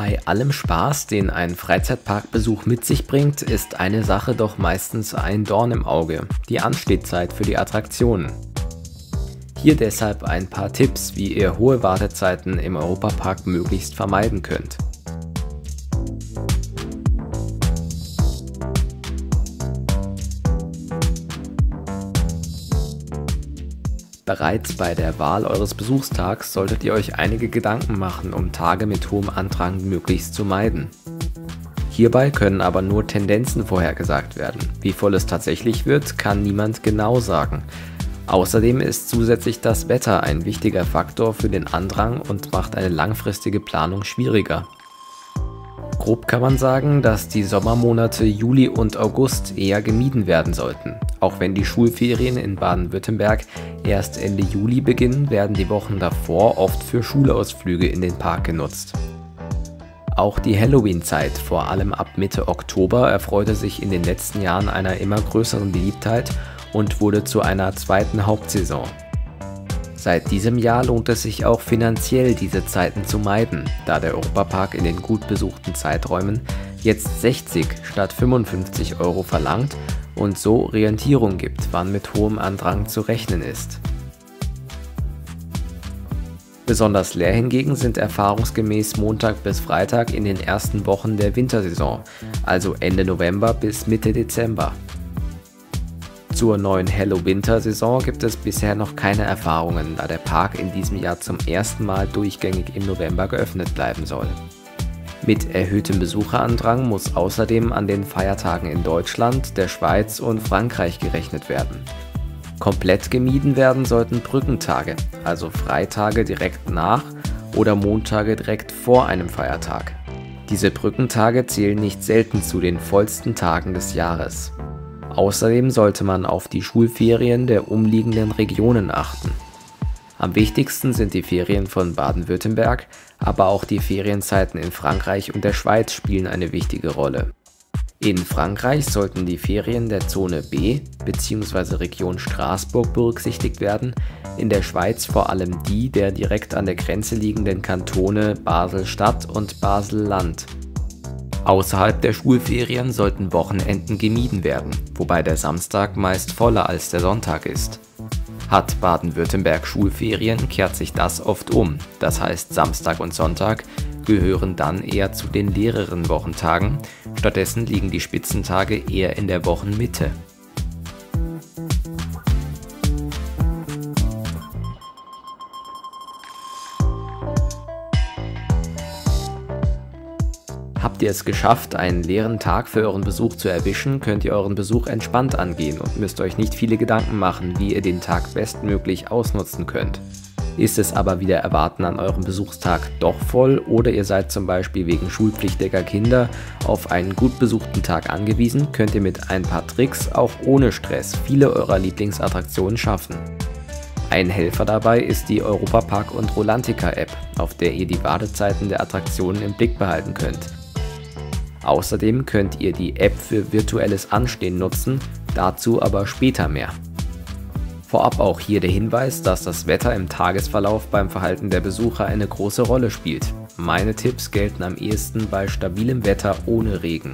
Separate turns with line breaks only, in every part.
Bei allem Spaß, den ein Freizeitparkbesuch mit sich bringt, ist eine Sache doch meistens ein Dorn im Auge: die Anstehzeit für die Attraktionen. Hier deshalb ein paar Tipps, wie ihr hohe Wartezeiten im Europapark möglichst vermeiden könnt. Bereits bei der Wahl eures Besuchstags solltet ihr euch einige Gedanken machen, um Tage mit hohem Andrang möglichst zu meiden. Hierbei können aber nur Tendenzen vorhergesagt werden. Wie voll es tatsächlich wird, kann niemand genau sagen. Außerdem ist zusätzlich das Wetter ein wichtiger Faktor für den Andrang und macht eine langfristige Planung schwieriger. Grob kann man sagen, dass die Sommermonate Juli und August eher gemieden werden sollten. Auch wenn die Schulferien in Baden-Württemberg erst Ende Juli beginnen, werden die Wochen davor oft für Schulausflüge in den Park genutzt. Auch die Halloween-Zeit, vor allem ab Mitte Oktober, erfreute sich in den letzten Jahren einer immer größeren Beliebtheit und wurde zu einer zweiten Hauptsaison. Seit diesem Jahr lohnt es sich auch finanziell, diese Zeiten zu meiden, da der Europapark in den gut besuchten Zeiträumen jetzt 60 statt 55 € verlangt und so Orientierung gibt, wann mit hohem Andrang zu rechnen ist. Besonders leer hingegen sind erfahrungsgemäß Montag bis Freitag in den ersten Wochen der Wintersaison, also Ende November bis Mitte Dezember. Zur neuen Hello-Winter-Saison gibt es bisher noch keine Erfahrungen, da der Park in diesem Jahr zum ersten Mal durchgängig im November geöffnet bleiben soll. Mit erhöhtem Besucherandrang muss außerdem an den Feiertagen in Deutschland, der Schweiz und Frankreich gerechnet werden. Komplett gemieden werden sollten Brückentage, also Freitage direkt nach oder Montage direkt vor einem Feiertag. Diese Brückentage zählen nicht selten zu den vollsten Tagen des Jahres. Außerdem sollte man auf die Schulferien der umliegenden Regionen achten. Am wichtigsten sind die Ferien von Baden-Württemberg, aber auch die Ferienzeiten in Frankreich und der Schweiz spielen eine wichtige Rolle. In Frankreich sollten die Ferien der Zone B bzw. Region Straßburg berücksichtigt werden, in der Schweiz vor allem die der direkt an der Grenze liegenden Kantone Basel-Stadt und Basel-Land. Außerhalb der Schulferien sollten Wochenenden gemieden werden, wobei der Samstag meist voller als der Sonntag ist. Hat Baden-Württemberg Schulferien, kehrt sich das oft um, das heißt Samstag und Sonntag gehören dann eher zu den leereren Wochentagen, stattdessen liegen die Spitzentage eher in der Wochenmitte. Habt ihr es geschafft, einen leeren Tag für euren Besuch zu erwischen, könnt ihr euren Besuch entspannt angehen und müsst euch nicht viele Gedanken machen, wie ihr den Tag bestmöglich ausnutzen könnt. Ist es aber wieder erwarten an eurem Besuchstag doch voll oder ihr seid zum Beispiel wegen schulpflichtiger Kinder auf einen gut besuchten Tag angewiesen, könnt ihr mit ein paar Tricks auch ohne Stress viele eurer Lieblingsattraktionen schaffen. Ein Helfer dabei ist die Europapark und Rolantica App, auf der ihr die Wartezeiten der Attraktionen im Blick behalten könnt. Außerdem könnt ihr die App für virtuelles Anstehen nutzen, dazu aber später mehr. Vorab auch hier der Hinweis, dass das Wetter im Tagesverlauf beim Verhalten der Besucher eine große Rolle spielt. Meine Tipps gelten am ehesten bei stabilem Wetter ohne Regen.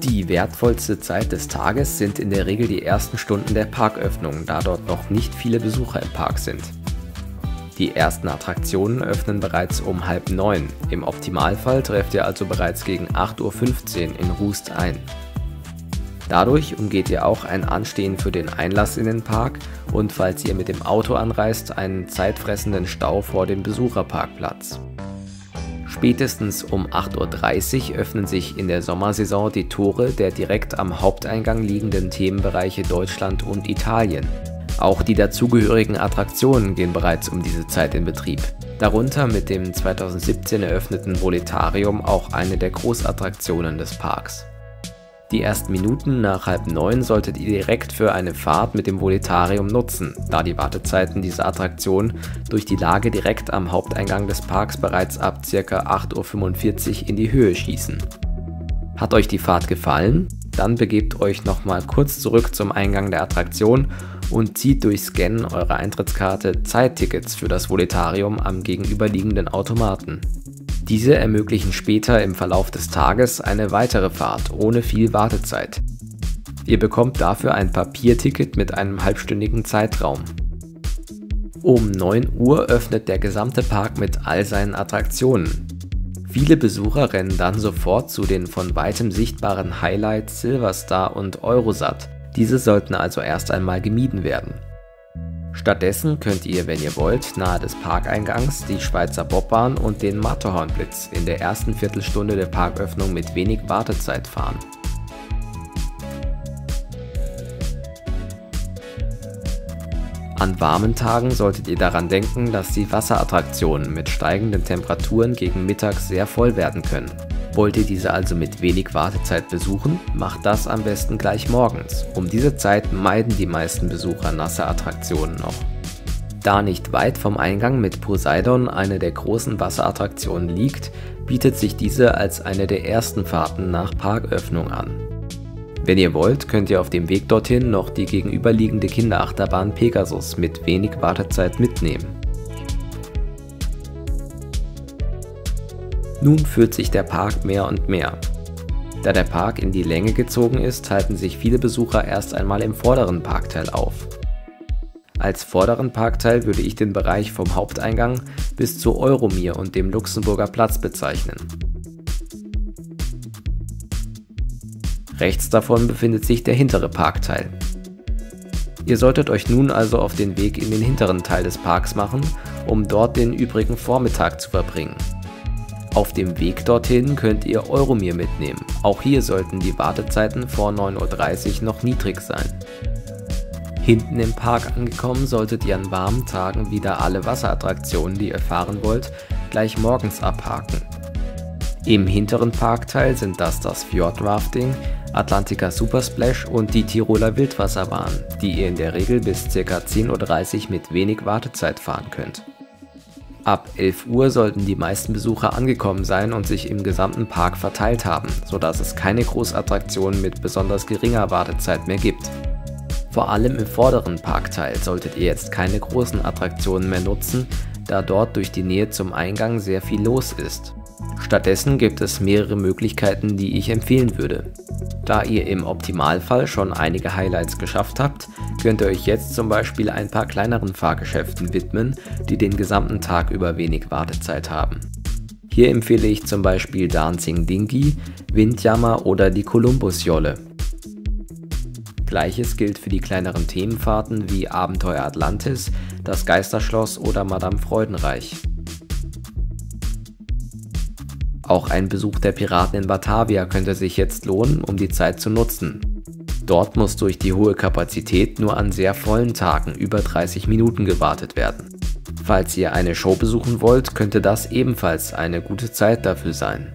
Die wertvollste Zeit des Tages sind in der Regel die ersten Stunden der Parköffnung, da dort noch nicht viele Besucher im Park sind. Die ersten Attraktionen öffnen bereits um 8:30. Im Optimalfall trefft ihr also bereits gegen 8:15 Uhr in Rust ein. Dadurch umgeht ihr auch ein Anstehen für den Einlass in den Park und falls ihr mit dem Auto anreist, einen zeitfressenden Stau vor dem Besucherparkplatz. Spätestens um 8:30 Uhr öffnen sich in der Sommersaison die Tore der direkt am Haupteingang liegenden Themenbereiche Deutschland und Italien. Auch die dazugehörigen Attraktionen gehen bereits um diese Zeit in Betrieb. Darunter mit dem 2017 eröffneten Voletarium auch eine der Großattraktionen des Parks. Die ersten Minuten nach 8:30 solltet ihr direkt für eine Fahrt mit dem Voletarium nutzen, da die Wartezeiten dieser Attraktion durch die Lage direkt am Haupteingang des Parks bereits ab ca. 8:45 Uhr in die Höhe schießen. Hat euch die Fahrt gefallen? Dann begebt euch nochmal kurz zurück zum Eingang der Attraktion und zieht durch Scannen eurer Eintrittskarte Zeittickets für das Voletarium am gegenüberliegenden Automaten. Diese ermöglichen später im Verlauf des Tages eine weitere Fahrt ohne viel Wartezeit. Ihr bekommt dafür ein Papierticket mit einem halbstündigen Zeitraum. Um 9 Uhr öffnet der gesamte Park mit all seinen Attraktionen. Viele Besucher rennen dann sofort zu den von weitem sichtbaren Highlights Silverstar und Eurosat. Diese sollten also erst einmal gemieden werden. Stattdessen könnt ihr, wenn ihr wollt, nahe des Parkeingangs die Schweizer Bobbahn und den Matterhornblitz in der ersten Viertelstunde der Parköffnung mit wenig Wartezeit fahren. An warmen Tagen solltet ihr daran denken, dass die Wasserattraktionen mit steigenden Temperaturen gegen Mittag sehr voll werden können. Wollt ihr diese also mit wenig Wartezeit besuchen, macht das am besten gleich morgens. Um diese Zeit meiden die meisten Besucher nasse Attraktionen noch. Da nicht weit vom Eingang mit Poseidon eine der großen Wasserattraktionen liegt, bietet sich diese als eine der ersten Fahrten nach Parköffnung an. Wenn ihr wollt, könnt ihr auf dem Weg dorthin noch die gegenüberliegende Kinderachterbahn Pegasus mit wenig Wartezeit mitnehmen. Nun füllt sich der Park mehr und mehr. Da der Park in die Länge gezogen ist, halten sich viele Besucher erst einmal im vorderen Parkteil auf. Als vorderen Parkteil würde ich den Bereich vom Haupteingang bis zu Euromir und dem Luxemburger Platz bezeichnen. Rechts davon befindet sich der hintere Parkteil. Ihr solltet euch nun also auf den Weg in den hinteren Teil des Parks machen, um dort den übrigen Vormittag zu verbringen. Auf dem Weg dorthin könnt ihr Euromir mitnehmen. Auch hier sollten die Wartezeiten vor 9:30 Uhr noch niedrig sein. Hinten im Park angekommen, solltet ihr an warmen Tagen wieder alle Wasserattraktionen, die ihr fahren wollt, gleich morgens abhaken. Im hinteren Parkteil sind das Fjordrafting, Atlantica Supersplash und die Tiroler Wildwasserbahn, die ihr in der Regel bis ca. 10:30 Uhr mit wenig Wartezeit fahren könnt. Ab 11 Uhr sollten die meisten Besucher angekommen sein und sich im gesamten Park verteilt haben, sodass es keine Großattraktionen mit besonders geringer Wartezeit mehr gibt. Vor allem im vorderen Parkteil solltet ihr jetzt keine großen Attraktionen mehr nutzen, da dort durch die Nähe zum Eingang sehr viel los ist. Stattdessen gibt es mehrere Möglichkeiten, die ich empfehlen würde. Da ihr im Optimalfall schon einige Highlights geschafft habt, könnt ihr euch jetzt zum Beispiel ein paar kleineren Fahrgeschäften widmen, die den gesamten Tag über wenig Wartezeit haben. Hier empfehle ich zum Beispiel Dancing Dinky, Windjammer oder die Columbus-Jolle. Gleiches gilt für die kleineren Themenfahrten wie Abenteuer Atlantis, das Geisterschloss oder Madame Freudenreich. Auch ein Besuch der Piraten in Batavia könnte sich jetzt lohnen, um die Zeit zu nutzen. Dort muss durch die hohe Kapazität nur an sehr vollen Tagen über 30 Minuten gewartet werden. Falls ihr eine Show besuchen wollt, könnte das ebenfalls eine gute Zeit dafür sein.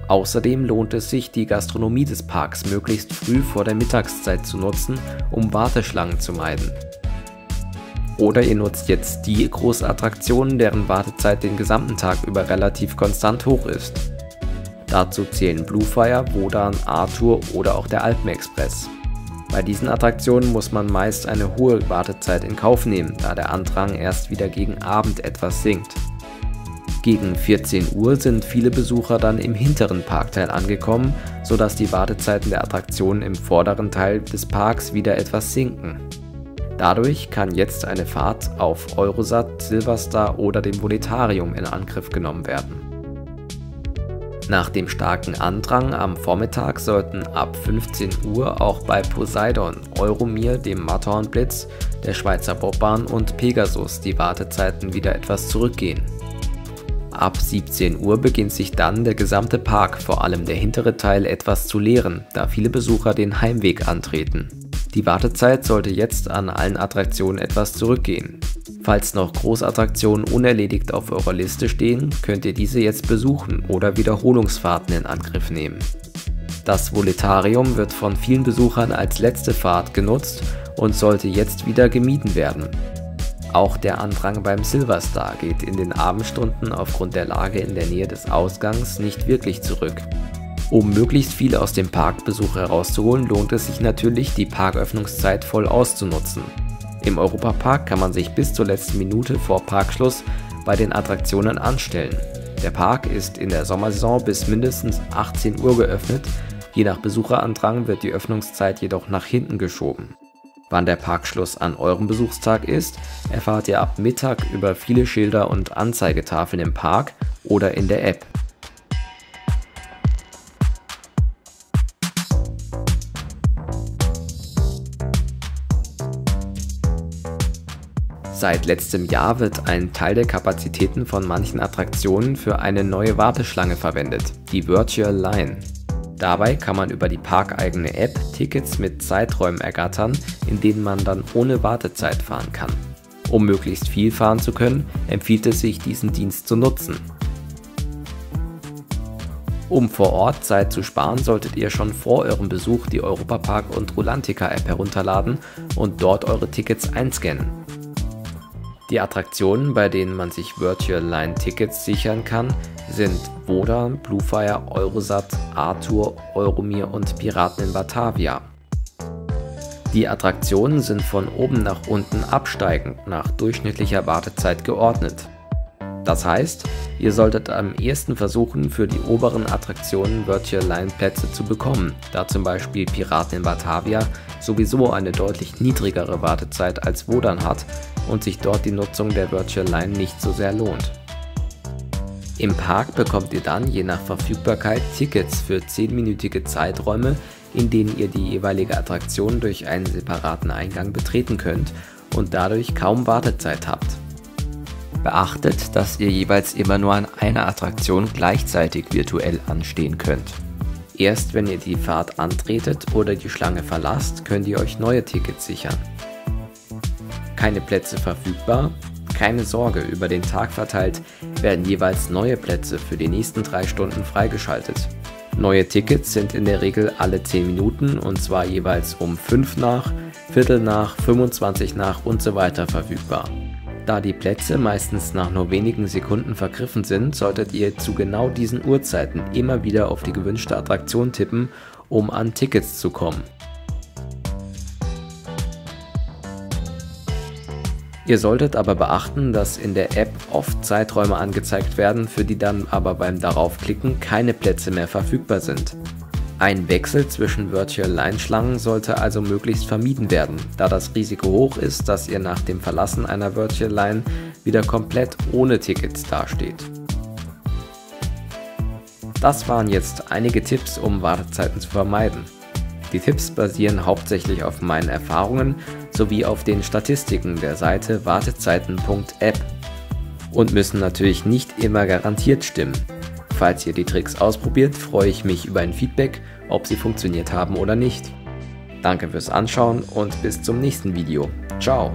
Außerdem lohnt es sich, die Gastronomie des Parks möglichst früh vor der Mittagszeit zu nutzen, um Warteschlangen zu meiden. Oder ihr nutzt jetzt die Großattraktionen, deren Wartezeit den gesamten Tag über relativ konstant hoch ist. Dazu zählen Bluefire, Wodan, Arthur oder auch der Alpenexpress. Bei diesen Attraktionen muss man meist eine hohe Wartezeit in Kauf nehmen, da der Andrang erst wieder gegen Abend etwas sinkt. Gegen 14 Uhr sind viele Besucher dann im hinteren Parkteil angekommen, sodass die Wartezeiten der Attraktionen im vorderen Teil des Parks wieder etwas sinken. Dadurch kann jetzt eine Fahrt auf Eurosat, Silverstar oder dem Volitarium in Angriff genommen werden. Nach dem starken Andrang am Vormittag sollten ab 15 Uhr auch bei Poseidon, Euromir, dem Matterhornblitz, der Schweizer Bobbahn und Pegasus die Wartezeiten wieder etwas zurückgehen. Ab 17 Uhr beginnt sich dann der gesamte Park, vor allem der hintere Teil, etwas zu leeren, da viele Besucher den Heimweg antreten. Die Wartezeit sollte jetzt an allen Attraktionen etwas zurückgehen. Falls noch Großattraktionen unerledigt auf eurer Liste stehen, könnt ihr diese jetzt besuchen oder Wiederholungsfahrten in Angriff nehmen. Das Volitarium wird von vielen Besuchern als letzte Fahrt genutzt und sollte jetzt wieder gemieden werden. Auch der Andrang beim Silverstar geht in den Abendstunden aufgrund der Lage in der Nähe des Ausgangs nicht wirklich zurück. Um möglichst viel aus dem Parkbesuch herauszuholen, lohnt es sich natürlich, die Parköffnungszeit voll auszunutzen. Im Europapark kann man sich bis zur letzten Minute vor Parkschluss bei den Attraktionen anstellen. Der Park ist in der Sommersaison bis mindestens 18 Uhr geöffnet, je nach Besucherandrang wird die Öffnungszeit jedoch nach hinten geschoben. Wann der Parkschluss an eurem Besuchstag ist, erfahrt ihr ab Mittag über viele Schilder und Anzeigetafeln im Park oder in der App. Seit letztem Jahr wird ein Teil der Kapazitäten von manchen Attraktionen für eine neue Warteschlange verwendet, die Virtual Line. Dabei kann man über die parkeigene App Tickets mit Zeiträumen ergattern, in denen man dann ohne Wartezeit fahren kann. Um möglichst viel fahren zu können, empfiehlt es sich, diesen Dienst zu nutzen. Um vor Ort Zeit zu sparen, solltet ihr schon vor eurem Besuch die Europapark und Rulantica App herunterladen und dort eure Tickets einscannen. Die Attraktionen, bei denen man sich Virtual Line Tickets sichern kann, sind Wodan, Bluefire, Eurosat, Arthur, Euromir und Piraten in Batavia. Die Attraktionen sind von oben nach unten absteigend nach durchschnittlicher Wartezeit geordnet. Das heißt, ihr solltet am ehesten versuchen, für die oberen Attraktionen Virtual Line Plätze zu bekommen, da zum Beispiel Piraten in Batavia sowieso eine deutlich niedrigere Wartezeit als Wodan hat und sich dort die Nutzung der Virtual Line nicht so sehr lohnt. Im Park bekommt ihr dann je nach Verfügbarkeit Tickets für 10-minütige Zeiträume, in denen ihr die jeweilige Attraktion durch einen separaten Eingang betreten könnt und dadurch kaum Wartezeit habt. Beachtet, dass ihr jeweils immer nur an einer Attraktion gleichzeitig virtuell anstehen könnt. Erst wenn ihr die Fahrt antretet oder die Schlange verlasst, könnt ihr euch neue Tickets sichern. Keine Plätze verfügbar? Keine Sorge, über den Tag verteilt werden jeweils neue Plätze für die nächsten 3 Stunden freigeschaltet. Neue Tickets sind in der Regel alle 10 Minuten und zwar jeweils um 5 nach, Viertel nach, 25 nach und so weiter verfügbar. Da die Plätze meistens nach nur wenigen Sekunden vergriffen sind, solltet ihr zu genau diesen Uhrzeiten immer wieder auf die gewünschte Attraktion tippen, um an Tickets zu kommen. Ihr solltet aber beachten, dass in der App oft Zeiträume angezeigt werden, für die dann aber beim Daraufklicken keine Plätze mehr verfügbar sind. Ein Wechsel zwischen Virtual Line Schlangen sollte also möglichst vermieden werden, da das Risiko hoch ist, dass ihr nach dem Verlassen einer Virtual Line wieder komplett ohne Tickets dasteht. Das waren jetzt einige Tipps, um Wartezeiten zu vermeiden. Die Tipps basieren hauptsächlich auf meinen Erfahrungen sowie auf den Statistiken der Seite wartezeiten.app und müssen natürlich nicht immer garantiert stimmen. Falls ihr die Tricks ausprobiert, freue ich mich über ein Feedback, ob sie funktioniert haben oder nicht. Danke fürs Anschauen und bis zum nächsten Video. Ciao!